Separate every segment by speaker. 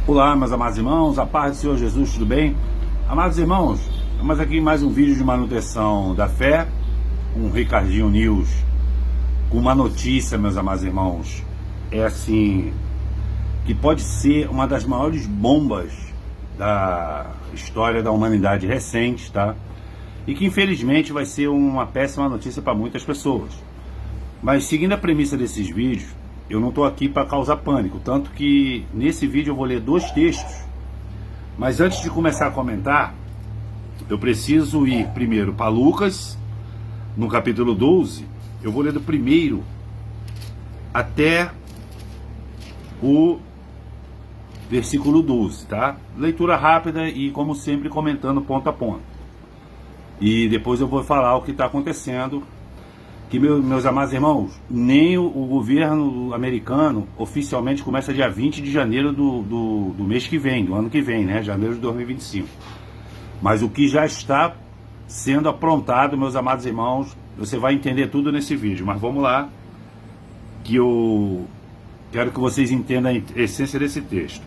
Speaker 1: Olá, meus amados irmãos, a paz do Senhor Jesus, tudo bem? Amados irmãos, estamos aqui em mais um vídeo de manutenção da fé, um Ricardinho News, com uma notícia, meus amados irmãos, que pode ser uma das maiores bombas da história da humanidade recente, tá? E que infelizmente vai ser uma péssima notícia para muitas pessoas. Mas seguindo a premissa desses vídeos, eu não estou aqui para causar pânico, tanto que nesse vídeo eu vou ler 2 textos. Mas antes de começar a comentar, eu preciso ir primeiro para Lucas, no capítulo 12. Eu vou ler do primeiro até o versículo 12, tá? Leitura rápida e, como sempre, comentando ponto a ponto. E depois eu vou falar o que está acontecendo. Que, meus amados irmãos, nem o governo americano oficialmente começa dia 20 de janeiro do mês que vem, do ano que vem, né? Janeiro de 2025. Mas o que já está sendo aprontado, meus amados irmãos, você vai entender tudo nesse vídeo. Mas vamos lá, que eu quero que vocês entendam a essência desse texto.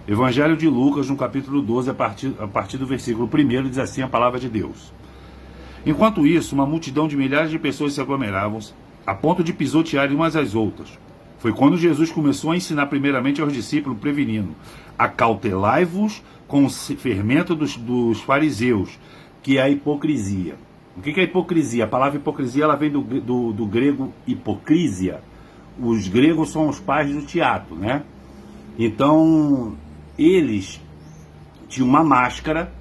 Speaker 1: Evangelho de Lucas, no capítulo 12, a partir do versículo 1, diz assim a palavra de Deus. Enquanto isso, uma multidão de milhares de pessoas se aglomeravam, a ponto de pisotearem umas às outras. Foi quando Jesus começou a ensinar primeiramente aos discípulos, prevenindo: acautelai-vos com o fermento dos fariseus, que é a hipocrisia. O que é a hipocrisia? A palavra hipocrisia ela vem do grego hipocrisia. Os gregos são os pais do teatro, né? Então, eles tinham uma máscara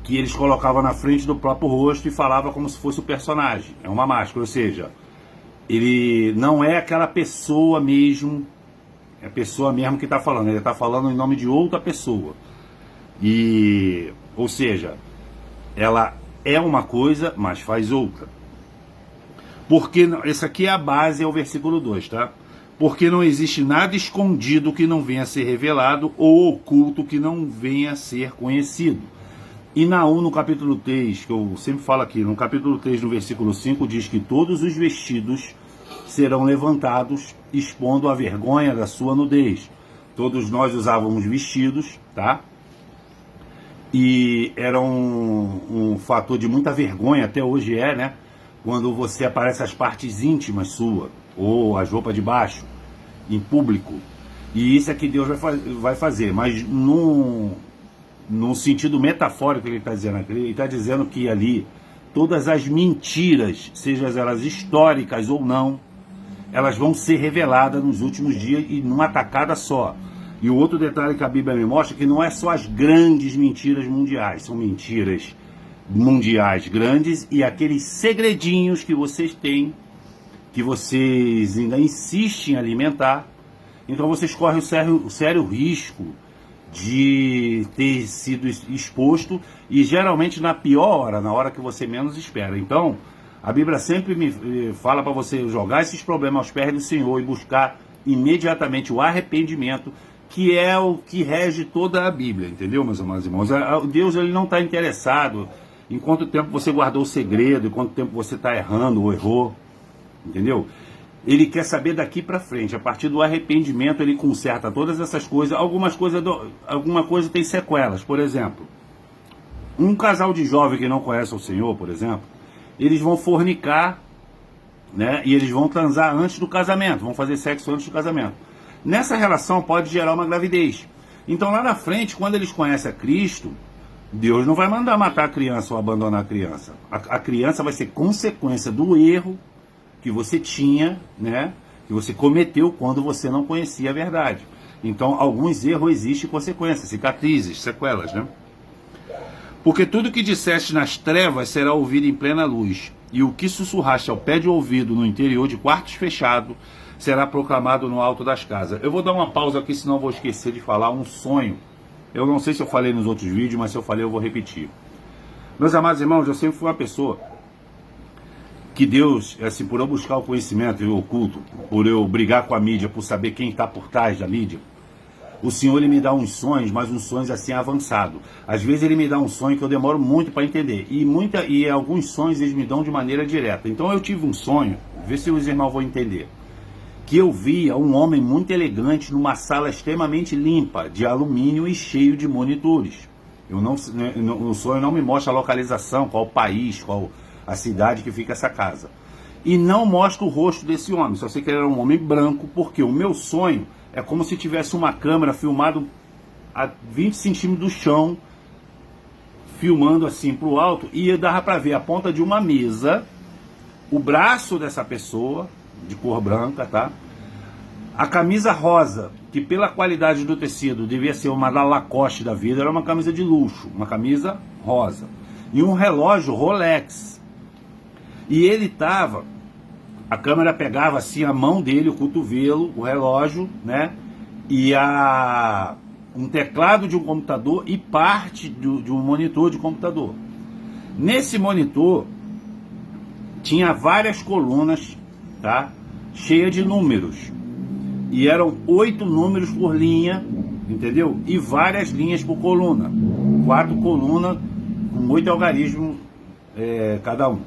Speaker 1: que eles colocavam na frente do próprio rosto e falava como se fosse o personagem. É uma máscara, ou seja, ele não é aquela pessoa mesmo, é a pessoa mesmo que está falando, ele está falando em nome de outra pessoa. Ou seja, ela é uma coisa, mas faz outra. Porque, essa aqui é a base, é o versículo 2, tá? Porque não existe nada escondido que não venha a ser revelado ou oculto que não venha a ser conhecido. E Naum, no capítulo 3, que eu sempre falo aqui, no capítulo 3, no versículo 5, diz que todos os vestidos serão levantados, expondo a vergonha da sua nudez. Todos nós usávamos vestidos, tá? E era um fator de muita vergonha, até hoje é, né? Quando você aparece as partes íntimas sua, ou as roupas de baixo, em público. E isso é que Deus vai fazer, mas no sentido metafórico ele está dizendo aqui, ele está dizendo que ali todas as mentiras, sejam elas históricas ou não, elas vão ser reveladas nos últimos dias e numa tacada só. E o outro detalhe que a Bíblia me mostra é que não é só as grandes mentiras mundiais, são mentiras mundiais grandes e aqueles segredinhos que vocês têm, que vocês ainda insistem em alimentar. Então vocês correm o sério risco de ter sido exposto e geralmente na pior hora, na hora que você menos espera. Então, a Bíblia sempre me fala para você jogar esses problemas aos pés do Senhor e buscar imediatamente o arrependimento, que é o que rege toda a Bíblia, entendeu, meus amados irmãos? Deus ele não está interessado em quanto tempo você guardou o segredo, em quanto tempo você está errando ou errou, entendeu? Ele quer saber daqui para frente. A partir do arrependimento ele conserta todas essas coisas. Alguma coisa tem sequelas. Por exemplo, um casal de jovem que não conhece o Senhor, por exemplo, eles vão fornicar, né? E eles vão transar antes do casamento, vão fazer sexo antes do casamento. Nessa relação pode gerar uma gravidez. Então lá na frente, quando eles conhecem a Cristo, Deus não vai mandar matar a criança ou abandonar a criança. A criança vai ser consequência do erro que você tinha, né, que você cometeu quando você não conhecia a verdade. Então, alguns erros existem consequências, cicatrizes, sequelas, né? Porque tudo que disseste nas trevas será ouvido em plena luz, e o que sussurraste ao pé de ouvido no interior de quartos fechados será proclamado no alto das casas. Eu vou dar uma pausa aqui, senão eu vou esquecer de falar um sonho. Eu não sei se eu falei nos outros vídeos, mas se eu falei eu vou repetir. Meus amados irmãos, eu sempre fui uma pessoa que Deus, assim, por eu buscar o conhecimento oculto, por eu brigar com a mídia, por saber quem está por trás da mídia, o Senhor ele me dá uns sonhos, mas uns sonhos assim avançados. Às vezes ele me dá um sonho que eu demoro muito para entender, e alguns sonhos eles me dão de maneira direta. Então eu tive um sonho, vê se os irmãos vão entender, que eu via um homem muito elegante numa sala extremamente limpa, de alumínio e cheio de monitores. O sonho não me mostra a localização, qual o país, qual a cidade que fica essa casa. E não mostra o rosto desse homem, só sei que ele era um homem branco, porque o meu sonho é como se tivesse uma câmera filmado a 20 centímetros do chão, filmando assim para o alto, e dava para ver a ponta de uma mesa, o braço dessa pessoa, de cor branca, tá? A camisa rosa, que pela qualidade do tecido devia ser uma da Lacoste da vida, era uma camisa de luxo, uma camisa rosa. E um relógio Rolex. E ele tava, a câmera pegava assim a mão dele, o cotovelo, o relógio, né? E um teclado de um computador e parte de um monitor de computador. Nesse monitor tinha várias colunas, tá? Cheia de números. E eram 8 números por linha, entendeu? E várias linhas por coluna. 4 colunas com 8 algarismos cada um.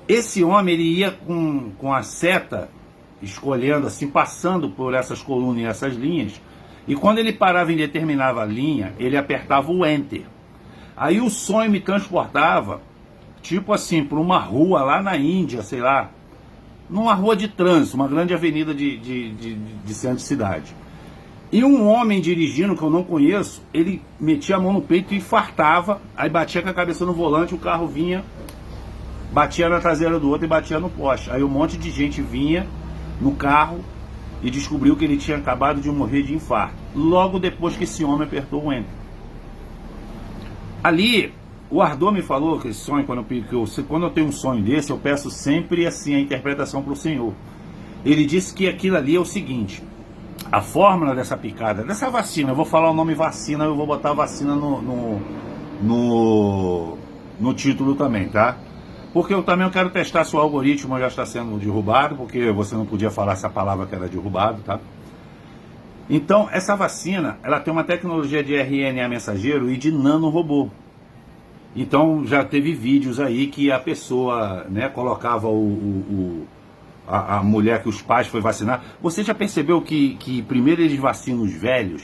Speaker 1: Esse homem, ele ia com a seta, escolhendo assim, passando por essas colunas e essas linhas. E quando ele parava em determinada linha, ele apertava o Enter. Aí o sonho me transportava, tipo assim, por uma rua lá na Índia, sei lá, numa rua de trânsito, uma grande avenida de centro de cidade. E um homem dirigindo, que eu não conheço, ele metia a mão no peito e infartava, aí batia com a cabeça no volante, o carro vinha, batia na traseira do outro e batia no poste. Aí um monte de gente vinha no carro e descobriu que ele tinha acabado de morrer de infarto, logo depois que esse homem apertou o Enter. Ali, o Ardor me falou que esse sonho, quando eu tenho um sonho desse, eu peço sempre assim a interpretação para o Senhor. Ele disse que aquilo ali é o seguinte: a fórmula dessa picada, dessa vacina, eu vou falar o nome vacina, eu vou botar vacina no título também, tá? Porque eu também quero testar se o algoritmo já está sendo derrubado, porque você não podia falar essa palavra que era derrubado, tá? Então, essa vacina, ela tem uma tecnologia de RNA mensageiro e de nanorobô. Então, já teve vídeos aí que a pessoa, né, colocava a mulher que os pais foi vacinar. Você já percebeu que primeiro eles vacinam os velhos?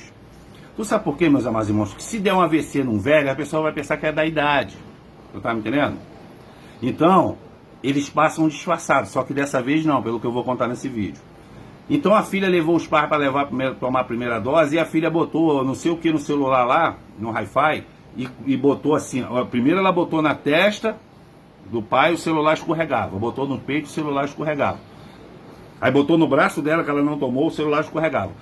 Speaker 1: Tu sabe por quê, meus amados irmãos? Que se der um AVC num velho, a pessoa vai pensar que é da idade. Tu tá me entendendo? Então, eles passam disfarçados, só que dessa vez não, pelo que eu vou contar nesse vídeo. Então a filha levou os pais para tomar a primeira dose e a filha botou não sei o que no celular lá, no Hi-Fi, e botou assim, primeiro ela botou na testa do pai, o celular escorregava, botou no peito, o celular escorregava. Aí botou no braço dela, que ela não tomou, o celular escorregava.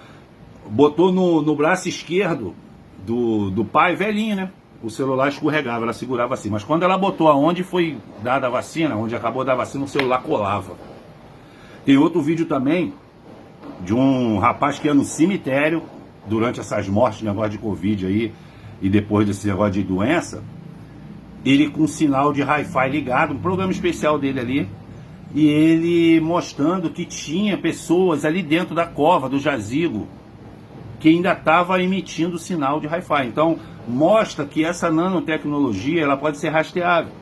Speaker 1: Botou no braço esquerdo do pai, velhinho, né? O celular escorregava, ela segurava assim. Mas quando ela botou aonde foi dada a vacina, onde acabou da vacina, o celular colava. Tem outro vídeo também de um rapaz que ia no cemitério durante essas mortes, negócio de Covid aí, e depois desse negócio de doença, ele com um sinal de Hi-Fi ligado, um programa especial dele ali, e ele mostrando que tinha pessoas ali dentro da cova, do jazigo, que ainda estava emitindo sinal de Hi-Fi. Então, mostra que essa nanotecnologia, ela pode ser rastreável.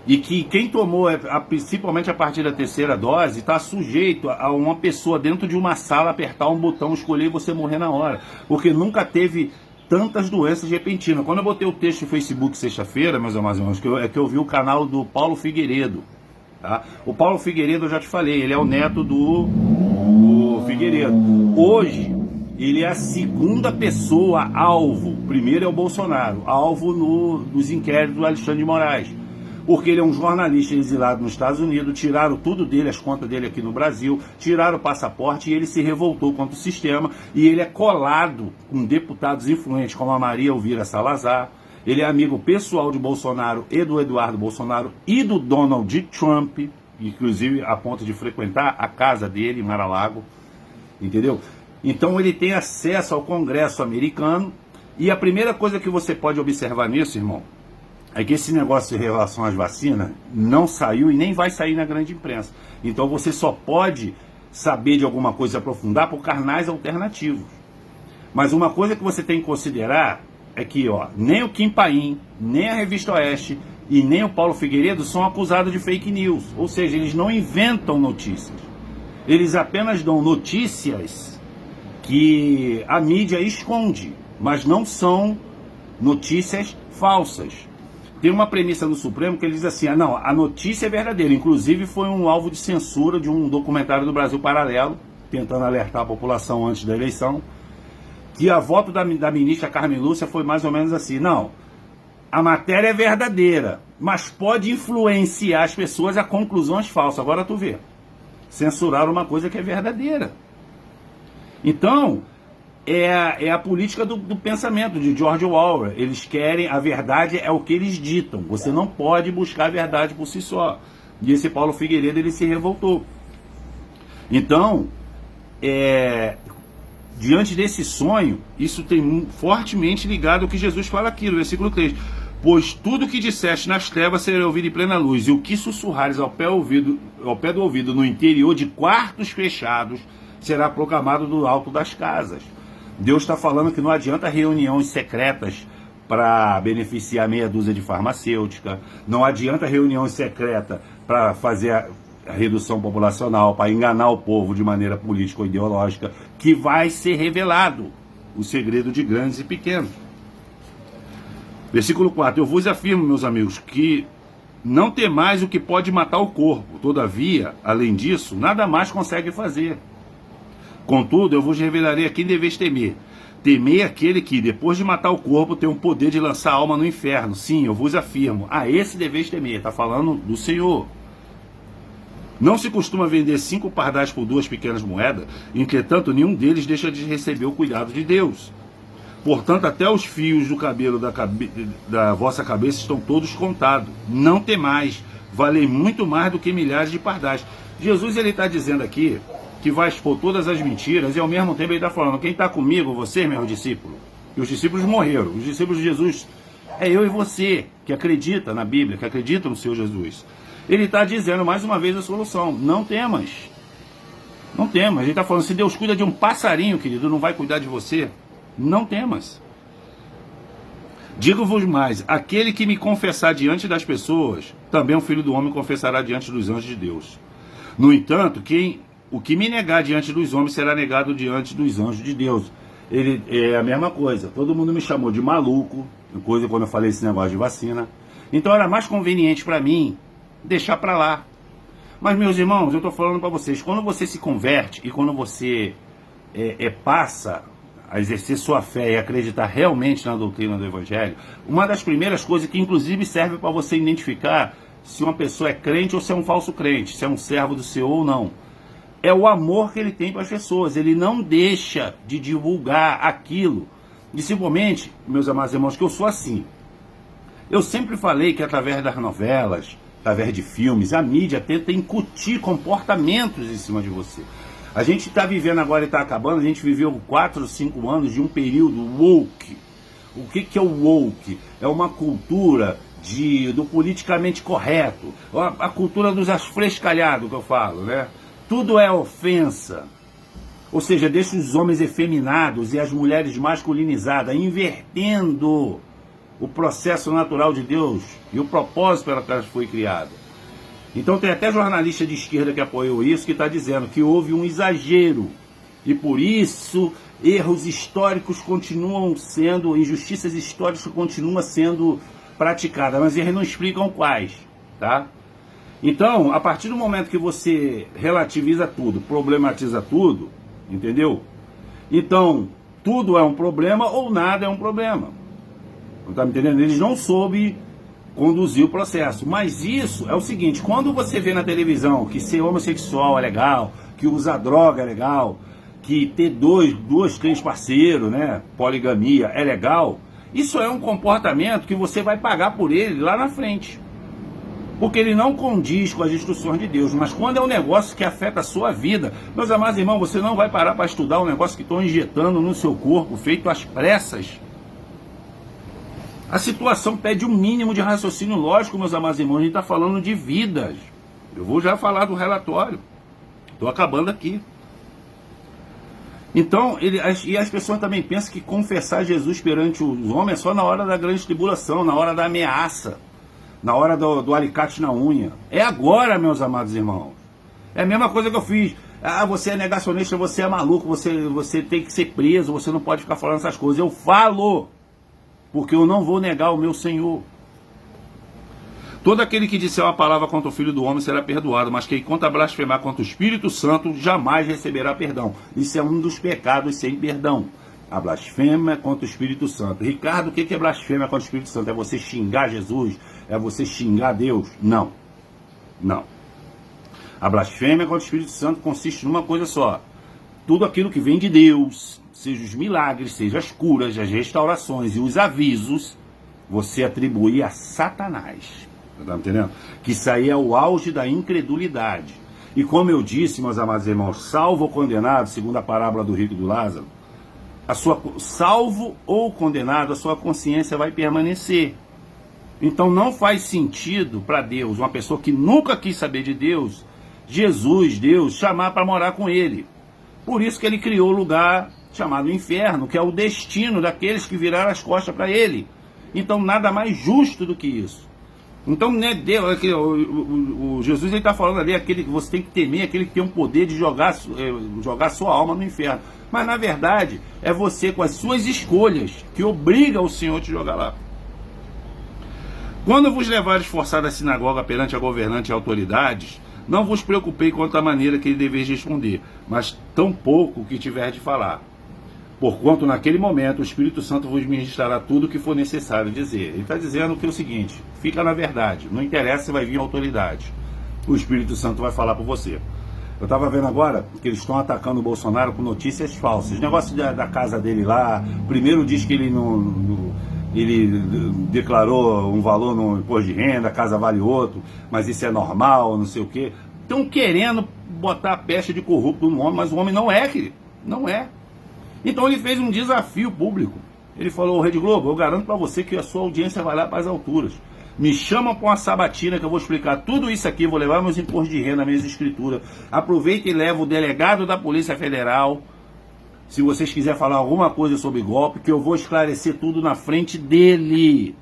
Speaker 1: E que quem tomou, principalmente a partir da terceira dose, está sujeito a uma pessoa dentro de uma sala apertar um botão, escolher e você morrer na hora. Porque nunca teve tantas doenças repentinas. Quando eu botei o texto no Facebook sexta-feira, meus amados irmãos, que eu vi o canal do Paulo Figueiredo. Tá? O Paulo Figueiredo, eu já te falei, ele é o neto do Figueiredo. Hoje, ele é a segunda pessoa alvo. Primeiro é o Bolsonaro, alvo nos inquéritos do Alexandre de Moraes. Porque ele é um jornalista exilado nos Estados Unidos, tiraram tudo dele, as contas dele aqui no Brasil, tiraram o passaporte e ele se revoltou contra o sistema. E ele é colado com deputados influentes como a Maria Elvira Salazar. Ele é amigo pessoal de Bolsonaro e do Eduardo Bolsonaro e do Donald Trump, inclusive a ponto de frequentar a casa dele em Mar-a-Lago, entendeu? Então ele tem acesso ao Congresso americano e a primeira coisa que você pode observar nisso, irmão, é que esse negócio em relação às vacinas não saiu e nem vai sair na grande imprensa. Então você só pode saber de alguma coisa aprofundar por canais alternativos. Mas uma coisa que você tem que considerar é que nem o Kim Paim, nem a Revista Oeste e nem o Paulo Figueiredo são acusados de fake news. Ou seja, eles não inventam notícias. Eles apenas dão notícias que a mídia esconde, mas não são notícias falsas. Tem uma premissa no Supremo que ele diz assim, não, a notícia é verdadeira. Inclusive foi um alvo de censura de um documentário do Brasil Paralelo, tentando alertar a população antes da eleição, que a voto da ministra Carmen Lúcia foi mais ou menos assim, não, a matéria é verdadeira, mas pode influenciar as pessoas a conclusões falsas. Agora tu vê, censuraram uma coisa que é verdadeira. Então, é a política do pensamento de George Orwell. Eles querem, a verdade é o que eles ditam. Você não pode buscar a verdade por si só. E esse Paulo Figueiredo, ele se revoltou. Então, diante desse sonho, isso tem fortemente ligado ao que Jesus fala aqui no versículo 3. Pois tudo que disseste nas trevas será ouvido em plena luz, e o que sussurrares ao pé do ouvido no interior de quartos fechados será proclamado do alto das casas. Deus está falando que não adianta reuniões secretas para beneficiar meia dúzia de farmacêutica, não adianta reuniões secretas para fazer a redução populacional, para enganar o povo de maneira política ou ideológica, que vai ser revelado o segredo de grandes e pequenos. Versículo 4, eu vos afirmo, meus amigos, que não temais o que pode matar o corpo, todavia, além disso, nada mais consegue fazer. Contudo, eu vos revelarei a quem deveis temer. Temei aquele que, depois de matar o corpo, tem o poder de lançar a alma no inferno. Sim, eu vos afirmo, a esse deveis temer. Está falando do Senhor. Não se costuma vender 5 pardais por 2 pequenas moedas, entretanto, nenhum deles deixa de receber o cuidado de Deus. Portanto, até os fios do cabelo da vossa cabeça estão todos contados. Não temais, valei muito mais do que milhares de pardais. Jesus, ele está dizendo aqui que vai expor todas as mentiras, e ao mesmo tempo ele está falando, quem está comigo, você, meu discípulo. E os discípulos morreram. Os discípulos de Jesus é eu e você, que acredita na Bíblia, que acredita no Senhor Jesus. Ele está dizendo mais uma vez a solução, não temas. Não temas. Ele está falando, se Deus cuida de um passarinho, querido, não vai cuidar de você? Não temas. Digo-vos mais, aquele que me confessar diante das pessoas, também o Filho do Homem confessará diante dos anjos de Deus. No entanto, o que me negar diante dos homens será negado diante dos anjos de Deus. Ele é a mesma coisa. Todo mundo me chamou de maluco, coisa quando eu falei esse negócio de vacina. Então era mais conveniente para mim deixar para lá. Mas, meus irmãos, eu estou falando para vocês, quando você se converte e quando você passa a exercer sua fé e acreditar realmente na doutrina do Evangelho, uma das primeiras coisas que inclusive serve para você identificar se uma pessoa é crente ou se é um falso crente, se é um servo do Senhor ou não, é o amor que ele tem para as pessoas. Ele não deixa de divulgar aquilo. Principalmente, meus amados irmãos, que eu sou assim. Eu sempre falei que através das novelas, através de filmes, a mídia tenta incutir comportamentos em cima de você. A gente está vivendo agora e está acabando, a gente viveu 4 ou 5 anos de um período woke. O que é o woke? É uma cultura do politicamente correto, a cultura dos afrescalhados que eu falo, né? Tudo é ofensa. Ou seja, deixa os homens efeminados e as mulheres masculinizadas, invertendo o processo natural de Deus e o propósito pelo qual foi criado. Então tem até jornalista de esquerda que apoiou isso, que está dizendo que houve um exagero. E por isso, erros históricos continuam sendo, injustiças históricas continuam sendo praticadas, mas eles não explicam quais, tá? Então, a partir do momento que você relativiza tudo, problematiza tudo, entendeu? Então, tudo é um problema ou nada é um problema. Não está me entendendo? Eles não soube conduzir o processo. Mas isso é o seguinte, quando você vê na televisão que ser homossexual é legal, que usar droga é legal, que ter dois, 3 parceiros, né, poligamia é legal, isso é um comportamento que você vai pagar por ele lá na frente. Porque ele não condiz com as instruções de Deus. Mas quando é um negócio que afeta a sua vida, meus amados irmãos, você não vai parar para estudar um negócio que estão injetando no seu corpo, feito às pressas. A situação pede um mínimo de raciocínio lógico, meus amados irmãos. A gente está falando de vidas. Eu vou já falar do relatório. Estou acabando aqui. Então, e as pessoas também pensam que confessar Jesus perante os homens é só na hora da grande tribulação, na hora da ameaça, na hora do alicate na unha. É agora, meus amados irmãos. É a mesma coisa que eu fiz. Ah, você é negacionista, você é maluco, você tem que ser preso, você não pode ficar falando essas coisas. Eu falo, porque eu não vou negar o meu Senhor. Todo aquele que disser uma palavra contra o Filho do Homem será perdoado, mas quem contra blasfemar contra o Espírito Santo jamais receberá perdão. Isso é um dos pecados sem perdão. A blasfêmia contra o Espírito Santo. Ricardo, o que é blasfêmia contra o Espírito Santo? É você xingar Jesus? É você xingar Deus? Não. Não. A blasfêmia contra o Espírito Santo consiste numa coisa só. Tudo aquilo que vem de Deus, seja os milagres, seja as curas, as restaurações e os avisos, você atribuir a Satanás. Tá entendendo? Que isso aí é o auge da incredulidade. E como eu disse, meus amados irmãos, salvo ou condenado, segundo a parábola do rico e do Lázaro, salvo ou condenado, a sua consciência vai permanecer. Então não faz sentido para Deus, uma pessoa que nunca quis saber de Deus, Jesus, Deus, chamar para morar com ele. Por isso que ele criou o lugar chamado inferno, que é o destino daqueles que viraram as costas para ele. Então nada mais justo do que isso. Então, né, Deus, o Jesus está falando ali, aquele que você tem que temer, aquele que tem o poder de jogar sua alma no inferno. Mas na verdade, é você com as suas escolhas que obriga o Senhor a te jogar lá. Quando vos levares forçado à sinagoga perante a governante e autoridades, não vos preocupei quanto à maneira que ele deveis responder, mas tampouco o que tiver de falar. Porquanto naquele momento o Espírito Santo vos ministrará tudo o que for necessário dizer. Ele está dizendo que é o seguinte, fica na verdade, não interessa se vai vir a autoridade. O Espírito Santo vai falar por você. Eu estava vendo agora que eles estão atacando o Bolsonaro com notícias falsas. O negócio da casa dele lá, primeiro diz que ele ele declarou um valor no imposto de renda, a casa vale outro, mas isso é normal, não sei o quê. Estão querendo botar a peste de corrupto no homem, mas o homem não é, querido. Não é. Então ele fez um desafio público. Ele falou, Rede Globo, eu garanto para você que a sua audiência vai lá para as alturas. Me chamam para uma sabatina que eu vou explicar tudo isso aqui, vou levar meus impostos de renda, minhas escrituras. Aproveita e leva o delegado da Polícia Federal, se vocês quiserem falar alguma coisa sobre golpe, que eu vou esclarecer tudo na frente dele.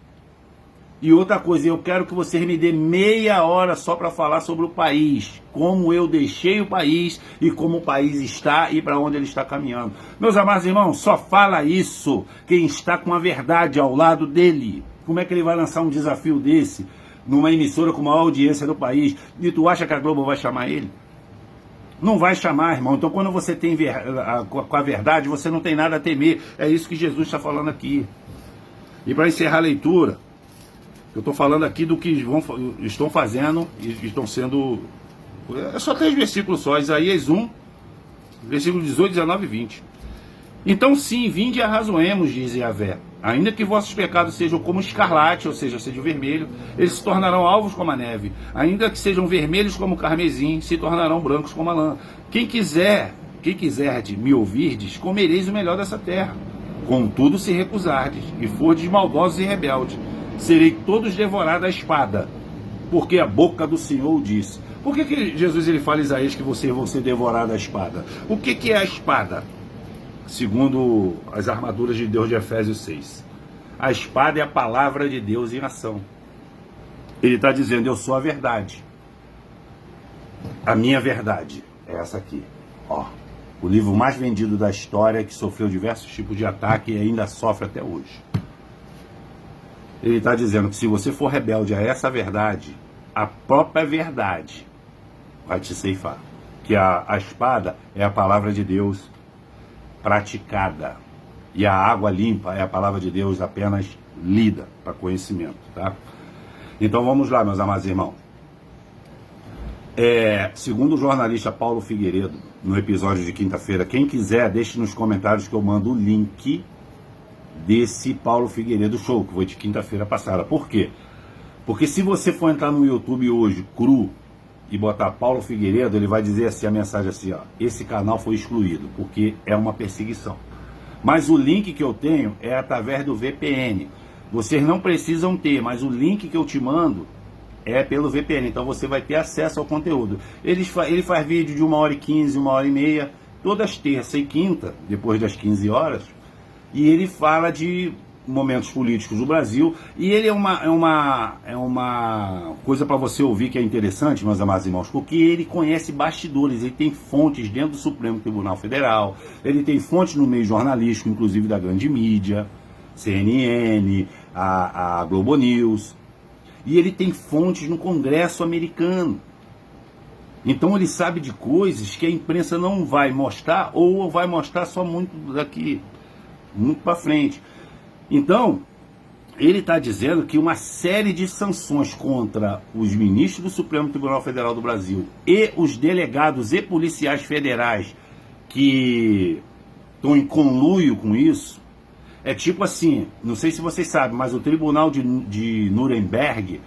Speaker 1: E outra coisa, eu quero que vocês me dêem meia hora só para falar sobre o país, como eu deixei o país e como o país está e para onde ele está caminhando. Meus amados irmãos, só fala isso quem está com a verdade ao lado dele. Como é que ele vai lançar um desafio desse numa emissora com maior audiência do país? E tu acha que a Globo vai chamar ele? Não vai chamar, irmão. Então quando você tem com a verdade, você não tem nada a temer. É isso que Jesus está falando aqui. E para encerrar a leitura, eu estou falando aqui do que estão fazendo e estão sendo... É só 3 versículos só. Isaías 1, versículos 18, 19 e 20. Então sim, vinde e arrazoemos, diz Yahvé. Ainda que vossos pecados sejam como escarlate, ou seja, sejam vermelho, eles se tornarão alvos como a neve. Ainda que sejam vermelhos como o carmesim, se tornarão brancos como a lã. Quem quiser de me ouvirdes, comereis o melhor dessa terra. Contudo, se recusardes, e fordes maldosos e rebeldes, serei todos devorados à espada, porque a boca do Senhor o disse. Por que Jesus ele fala a Isaías que vocês vão ser devorados à espada? O que é a espada? Segundo as armaduras de Deus de Efésios 6. A espada é a palavra de Deus em ação. Ele está dizendo, eu sou a verdade. A minha verdade é essa aqui. Ó, o livro mais vendido da história, que sofreu diversos tipos de ataque e ainda sofre até hoje. Ele está dizendo que se você for rebelde a essa verdade, a própria verdade vai te ceifar. Que a espada é a palavra de Deus praticada. E a água limpa é a palavra de Deus apenas lida para conhecimento, tá? Então vamos lá, meus amados irmãos. Segundo o jornalista Paulo Figueiredo, no episódio de quinta-feira, quem quiser, deixe nos comentários que eu mando o link desse Paulo Figueiredo Show, que foi de quinta-feira passada. Por quê? Porque se você for entrar no YouTube hoje, cru, e botar Paulo Figueiredo, ele vai dizer assim, a mensagem assim, ó, esse canal foi excluído, porque é uma perseguição. Mas o link que eu tenho é através do VPN. Vocês não precisam ter, mas o link que eu te mando é pelo VPN, então você vai ter acesso ao conteúdo. Ele faz vídeo de 1h15, 1h30, todas terça e quinta, depois das 15 horas, e ele fala de momentos políticos do Brasil, e ele é uma coisa para você ouvir que é interessante, meus amados irmãos, porque ele conhece bastidores, ele tem fontes dentro do Supremo Tribunal Federal, ele tem fontes no meio jornalístico, inclusive da grande mídia, CNN, a Globo News, e ele tem fontes no Congresso americano. Então ele sabe de coisas que a imprensa não vai mostrar, ou vai mostrar só muito daqui, muito para frente. Então, ele está dizendo que uma série de sanções contra os ministros do Supremo Tribunal Federal do Brasil e os delegados e policiais federais que estão em conluio com isso, é tipo assim, não sei se vocês sabem, mas o Tribunal de Nuremberg,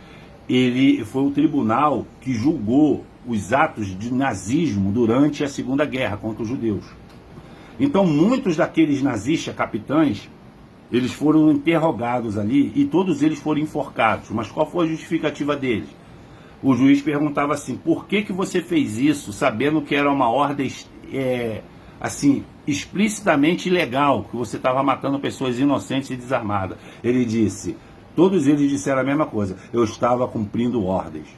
Speaker 1: ele foi o tribunal que julgou os atos de nazismo durante a Segunda Guerra contra os judeus. Então, muitos daqueles nazistas capitães, eles foram interrogados ali e todos eles foram enforcados. Mas qual foi a justificativa deles? O juiz perguntava assim, por que você fez isso, sabendo que era uma ordem assim, explicitamente ilegal, que você estava matando pessoas inocentes e desarmadas? Ele disse, todos eles disseram a mesma coisa, eu estava cumprindo ordens.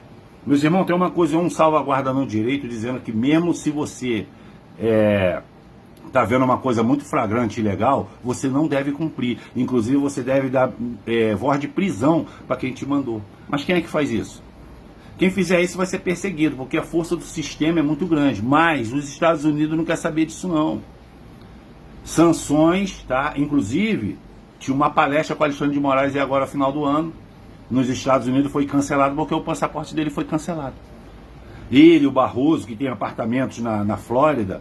Speaker 1: Meus irmãos, tem uma coisa, um salvaguardamento de direito dizendo que mesmo se você está vendo uma coisa muito flagrante e ilegal, você não deve cumprir. Inclusive, você deve dar voz de prisão para quem te mandou. Mas quem é que faz isso? Quem fizer isso vai ser perseguido, porque a força do sistema é muito grande. Mas os Estados Unidos não quer saber disso, não. Sanções, tá? Inclusive, tinha uma palestra com Alexandre de Moraes agora no final do ano. Nos Estados Unidos foi cancelado porque o passaporte dele foi cancelado. Ele, o Barroso, que tem apartamentos na Flórida,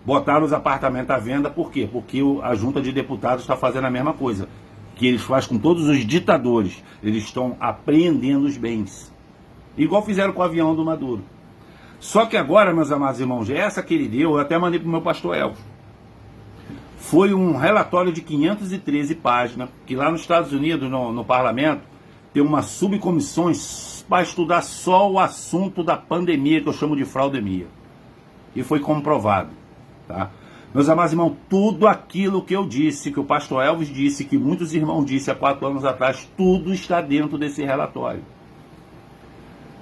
Speaker 1: botaram os apartamentos à venda, por quê? Porque a junta de deputados está fazendo a mesma coisa que eles fazem com todos os ditadores. Eles estão apreendendo os bens, igual fizeram com o avião do Maduro. Só que agora, meus amados irmãos, essa que ele deu, eu até mandei para o meu pastor Elvis, foi um relatório de 513 páginas, que lá nos Estados Unidos, no parlamento, tem uma subcomissão para estudar só o assunto da pandemia, que eu chamo de fraudemia. E foi comprovado. Tá? Meus amados irmãos, tudo aquilo que eu disse, que o pastor Elvis disse, que muitos irmãos disseram há 4 anos atrás, tudo está dentro desse relatório.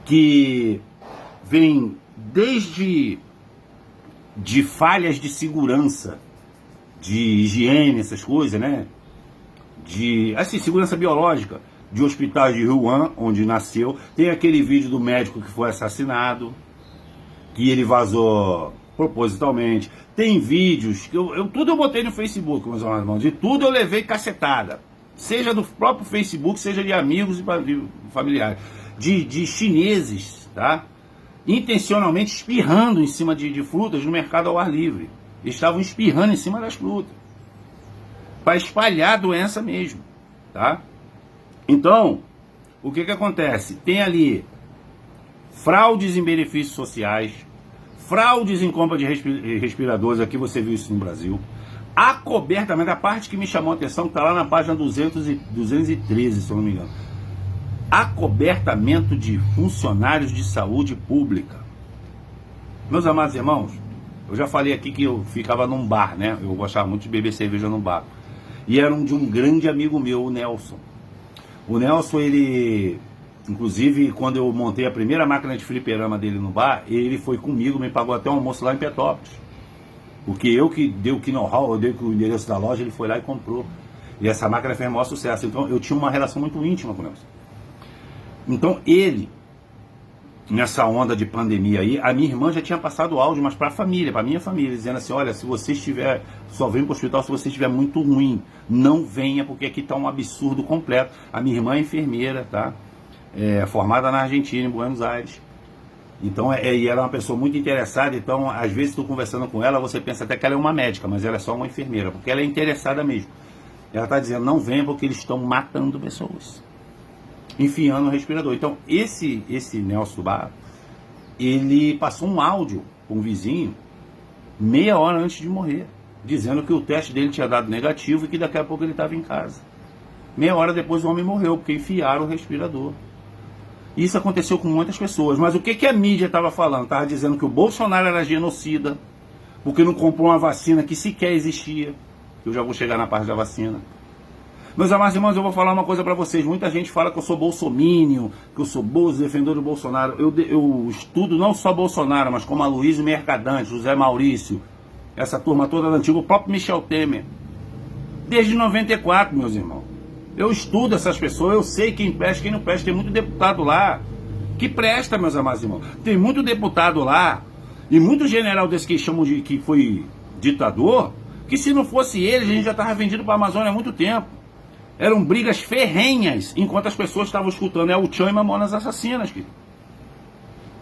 Speaker 1: Que vem desde de falhas de segurança, de higiene, essas coisas, né? De assim, segurança biológica, de hospitais de Wuhan, onde nasceu. Tem aquele vídeo do médico que foi assassinado, que ele vazou propositalmente. Tem vídeos que tudo eu botei no Facebook, meus irmãos, e tudo eu levei cacetada, seja do próprio Facebook, seja de amigos e familiares, de chineses, tá? Intencionalmente espirrando em cima de frutas no mercado ao ar livre. Eles estavam espirrando em cima das frutas para espalhar a doença mesmo, tá? Então, o que acontece? Tem ali fraudes em benefícios sociais, fraudes em compra de respiradores, aqui você viu isso no Brasil, acobertamento, a parte que me chamou a atenção, que está lá na página 213, se eu não me engano, acobertamento de funcionários de saúde pública. Meus amados irmãos, eu já falei aqui que eu ficava num bar, né? Eu gostava muito de beber cerveja num bar. E era de um grande amigo meu, o Nelson. O Nelson, ele, inclusive, quando eu montei a primeira máquina de fliperama dele no bar, ele foi comigo, me pagou até um almoço lá em Petrópolis. Porque eu que dei o know-how, eu dei o endereço da loja, ele foi lá e comprou. E essa máquina fez o maior sucesso. Então eu tinha uma relação muito íntima com o Nelson. Então ele, nessa onda de pandemia aí, a minha irmã já tinha passado áudio, mas para a família, para a minha família, dizendo assim, olha, se você estiver, só vem para o hospital se você estiver muito ruim, não venha, porque aqui está um absurdo completo. A minha irmã é enfermeira, tá? Formada na Argentina, em Buenos Aires. Então, e ela é uma pessoa muito interessada, então, às vezes, tu conversando com ela, você pensa até que ela é uma médica, mas ela é só uma enfermeira, porque ela é interessada mesmo. Ela está dizendo, não venha porque eles estão matando pessoas, enfiando o respirador. Então, esse Nelson Bar, ele passou um áudio com um vizinho, meia hora antes de morrer, dizendo que o teste dele tinha dado negativo e que daqui a pouco ele estava em casa. Meia hora depois o homem morreu, porque enfiaram o respirador. Isso aconteceu com muitas pessoas. Mas o que a mídia estava falando? Estava dizendo que o Bolsonaro era genocida, porque não comprou uma vacina que sequer existia. Eu já vou chegar na parte da vacina. Meus amados irmãos, eu vou falar uma coisa para vocês. Muita gente fala que eu sou bolsomínio, que eu sou defensor do Bolsonaro. Eu estudo não só Bolsonaro, mas como Aloysio Mercadante, José Maurício, essa turma toda da antiga, o próprio Michel Temer. Desde 94, meus irmãos. Eu estudo essas pessoas, eu sei quem presta e quem não presta. Tem muito deputado lá que presta, meus amados irmãos. Tem muito deputado lá e muito general desse que chamam de que foi ditador, que se não fosse ele, a gente já estava vendido para a Amazônia há muito tempo. Eram brigas ferrenhas, enquanto as pessoas estavam escutando El Chan e Mamonas Assassinas, querido.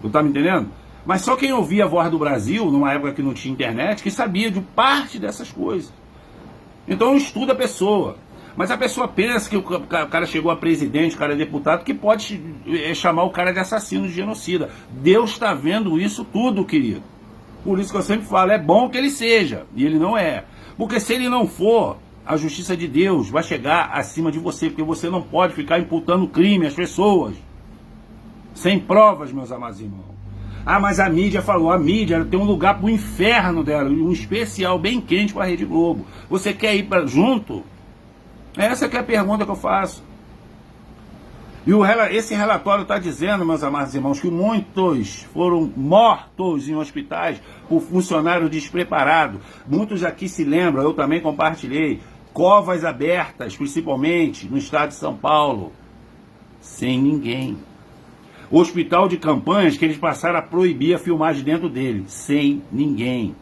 Speaker 1: Tu tá me entendendo? Mas só quem ouvia a voz do Brasil, numa época que não tinha internet, que sabia de parte dessas coisas. Então eu estudo a pessoa. Mas a pessoa pensa que o cara chegou a presidente, o cara é deputado, que pode chamar o cara de assassino, de genocida. Deus está vendo isso tudo, querido. Por isso que eu sempre falo, é bom que ele seja, e ele não é. Porque se ele não for, a justiça de Deus vai chegar acima de você, porque você não pode ficar imputando crime às pessoas. Sem provas, meus amados irmãos. Ah, mas a mídia falou, a mídia tem um lugar para o inferno dela, um especial bem quente para a Rede Globo. Você quer ir junto? Essa que é a pergunta que eu faço. E esse relatório está dizendo, meus amados irmãos, que muitos foram mortos em hospitais por funcionário despreparado. Muitos aqui se lembram, eu também compartilhei, covas abertas, principalmente no estado de São Paulo, sem ninguém. Hospital de campanhas que eles passaram a proibir a filmagem dentro dele, sem ninguém.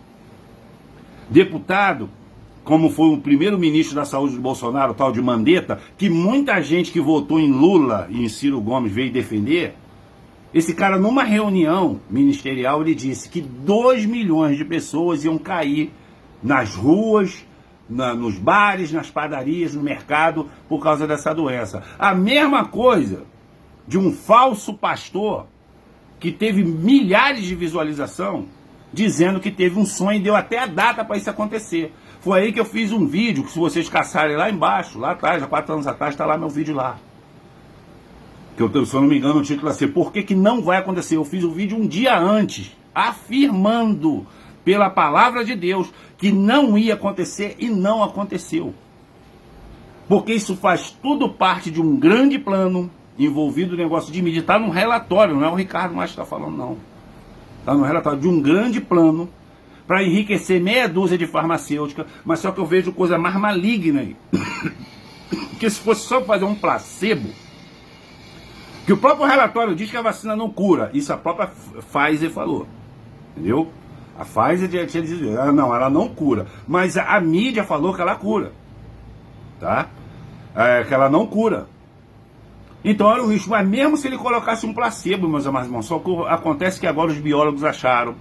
Speaker 1: Deputado, como foi o primeiro-ministro da saúde do Bolsonaro, o tal de Mandetta, que muita gente que votou em Lula e em Ciro Gomes veio defender, esse cara numa reunião ministerial, ele disse que 2 milhões de pessoas iam cair nas ruas, nos bares, nas padarias, no mercado, por causa dessa doença. A mesma coisa de um falso pastor que teve milhares de visualização, dizendo que teve um sonho e deu até a data para isso acontecer. Foi aí que eu fiz um vídeo, que se vocês caçarem lá embaixo, lá atrás, há 4 anos atrás, está lá meu vídeo lá. Que eu, se eu não me engano, o título é assim, por que não vai acontecer? Eu fiz o vídeo um dia antes, afirmando pela palavra de Deus que não ia acontecer e não aconteceu. Porque isso faz tudo parte de um grande plano envolvido no negócio de mídia. Está no relatório, não é o Ricardo mais que está falando, não. Está no relatório de um grande plano para enriquecer meia dúzia de farmacêutica, mas só que eu vejo coisa mais maligna aí. Porque se fosse só fazer um placebo, que o próprio relatório diz que a vacina não cura, isso a própria Pfizer falou, entendeu? A Pfizer tinha dito, não, ela não cura, mas a mídia falou que ela cura, tá? Que ela não cura. Então era o risco, mas mesmo se ele colocasse um placebo, meus amados irmãos, só que acontece que agora os biólogos acharam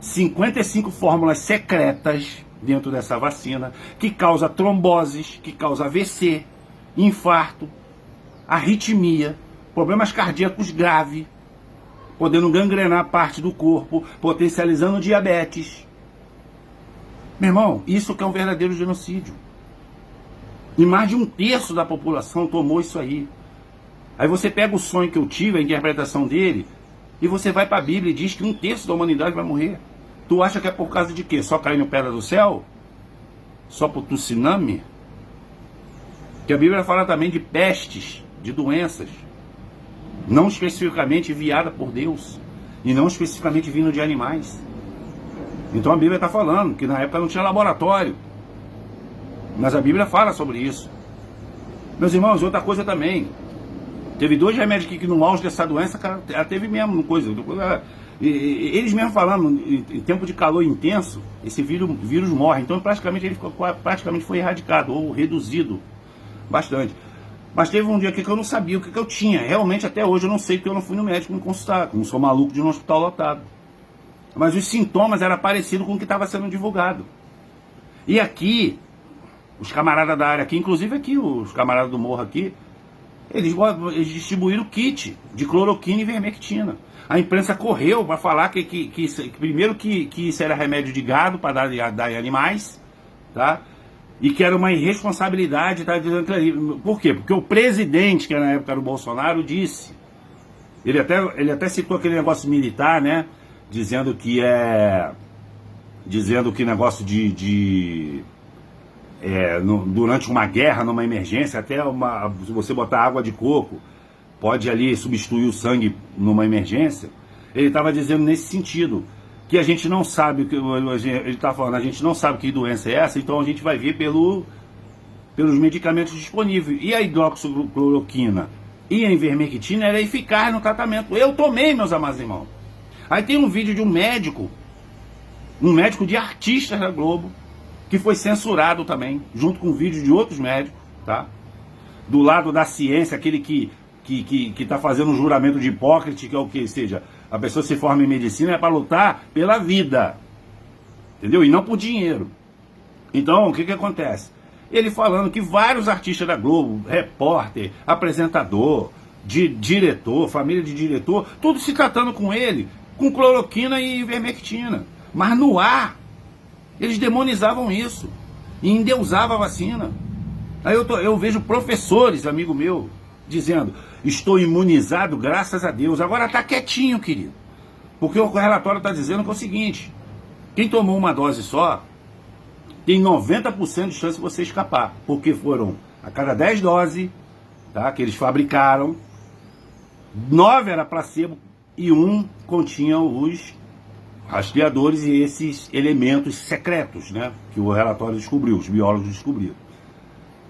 Speaker 1: 55 fórmulas secretas dentro dessa vacina, que causa tromboses, que causa AVC, infarto, arritmia, problemas cardíacos graves, podendo gangrenar parte do corpo, potencializando diabetes. Meu irmão, isso que é um verdadeiro genocídio. E mais de 1/3 da população tomou isso aí. Aí você pega o sonho que eu tive, a interpretação dele, e você vai para a Bíblia e diz que 1/3 da humanidade vai morrer. Tu acha que é por causa de quê? Só caindo pedra do céu? Só por tsunami? Que a Bíblia fala também de pestes, de doenças, não especificamente enviada por Deus, e não especificamente vindo de animais. Então a Bíblia está falando que na época não tinha laboratório, mas a Bíblia fala sobre isso. Meus irmãos, outra coisa também, teve 2 remédios que no auge dessa doença, cara, ela teve mesmo coisa. Eles mesmo falando, em tempo de calor intenso, esse vírus morre. Então praticamente ele foi erradicado ou reduzido bastante. Mas teve um dia aqui que eu não sabia o que eu tinha. Realmente até hoje eu não sei, porque eu não fui no médico me consultar. Não sou maluco de ir no hospital lotado. Mas os sintomas eram parecidos com o que estava sendo divulgado. E aqui, os camaradas da área aqui, inclusive aqui, os camaradas do morro aqui, eles distribuíram kit de cloroquina e ivermectina. A imprensa correu para falar primeiro que isso era remédio de gado para dar em animais, tá? E que era uma irresponsabilidade, tá? Por quê? Porque o presidente, que na época era o Bolsonaro, disse, ele até citou aquele negócio militar, né? Dizendo que negócio durante uma guerra, numa emergência, até se você botar água de coco, pode ali substituir o sangue numa emergência. Ele estava dizendo nesse sentido, que a gente não sabe, ele está falando, a gente não sabe que doença é essa, então a gente vai ver pelos medicamentos disponíveis. E a hidroxicloroquina e a ivermectina era eficaz no tratamento. Eu tomei, meus amados irmãos. Aí tem um vídeo de um médico de artistas da Globo, que foi censurado também, junto com vídeos de outros médicos, tá? Do lado da ciência, aquele que está fazendo um juramento de Hipócrates, que é o que? Seja, a pessoa se forma em medicina é para lutar pela vida, entendeu? E não por dinheiro. Então, o que acontece? Ele falando que vários artistas da Globo, repórter, apresentador, diretor, família de diretor, tudo se tratando com ele, com cloroquina e ivermectina. Mas no ar, eles demonizavam isso e endeusavam a vacina. Aí eu vejo professores, amigo meu, dizendo, estou imunizado, graças a Deus. Agora está quietinho, querido. Porque o relatório está dizendo que é o seguinte, quem tomou uma dose só, tem 90% de chance de você escapar. Porque foram a cada 10 doses, tá, que eles fabricaram, 9 era placebo e 1 continha os rastreadores e esses elementos secretos, né, que o relatório descobriu, os biólogos descobriram.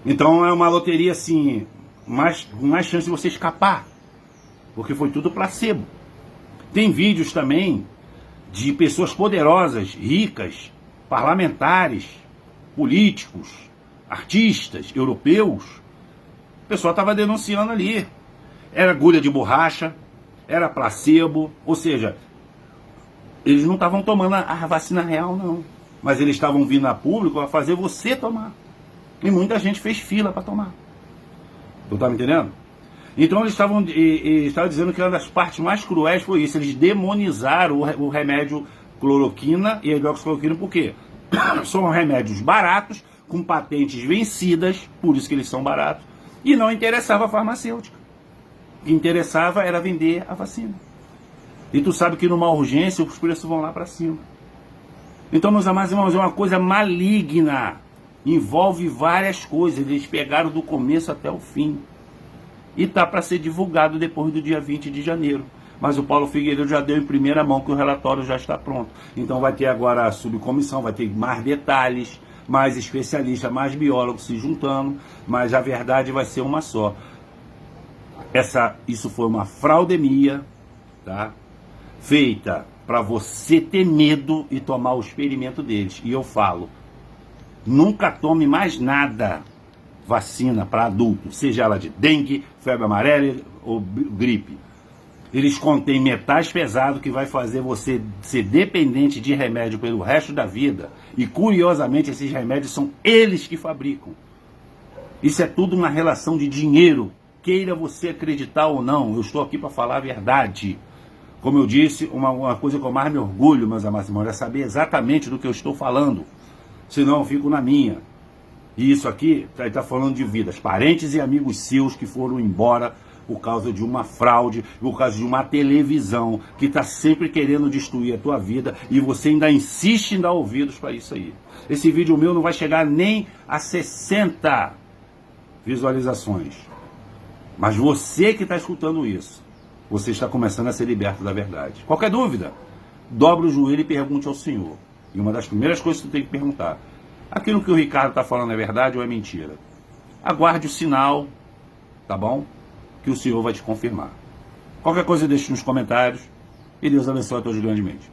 Speaker 1: Então é uma loteria assim, com mais chance de você escapar, porque foi tudo placebo. Tem vídeos também de pessoas poderosas, ricas, parlamentares, políticos, artistas, europeus. O pessoal estava denunciando ali. Era agulha de borracha, era placebo, ou seja, eles não estavam tomando a vacina real, não. Mas eles estavam vindo a público a fazer você tomar. E muita gente fez fila para tomar. Tu tá me entendendo? Então eles estavam dizendo que uma das partes mais cruéis foi isso. Eles demonizaram o remédio cloroquina e a hidroxicloroquina. Por quê? São remédios baratos, com patentes vencidas, por isso que eles são baratos. E não interessava a farmacêutica. O que interessava era vender a vacina. E tu sabe que numa urgência os preços vão lá para cima. Então, meus amados irmãos, é uma coisa maligna. Envolve várias coisas. Eles pegaram do começo até o fim. E tá para ser divulgado depois do dia 20 de janeiro. Mas o Paulo Figueiredo já deu em primeira mão que o relatório já está pronto. Então vai ter agora a subcomissão, vai ter mais detalhes, mais especialistas, mais biólogos se juntando. Mas a verdade vai ser uma só. Isso foi uma fraudemia, tá? Feita para você ter medo e tomar o experimento deles. E eu falo, nunca tome mais nada, vacina para adulto, seja ela de dengue, febre amarela ou gripe. Eles contêm metais pesados que vai fazer você ser dependente de remédio pelo resto da vida. E curiosamente esses remédios são eles que fabricam. Isso é tudo uma relação de dinheiro. Queira você acreditar ou não, eu estou aqui para falar a verdade. Como eu disse, uma coisa que eu mais me orgulho, meus amados irmãos, é saber exatamente do que eu estou falando. Senão eu fico na minha. E isso aqui está falando de vidas, parentes e amigos seus que foram embora por causa de uma fraude, por causa de uma televisão que está sempre querendo destruir a tua vida e você ainda insiste em dar ouvidos para isso aí. Esse vídeo meu não vai chegar nem a 60 visualizações. Mas você que está escutando isso, você está começando a ser liberto da verdade. Qualquer dúvida, dobre o joelho e pergunte ao Senhor. E uma das primeiras coisas que você tem que perguntar, aquilo que o Ricardo está falando é verdade ou é mentira? Aguarde o sinal, tá bom? Que o Senhor vai te confirmar. Qualquer coisa deixe nos comentários e Deus abençoe a todos grandemente.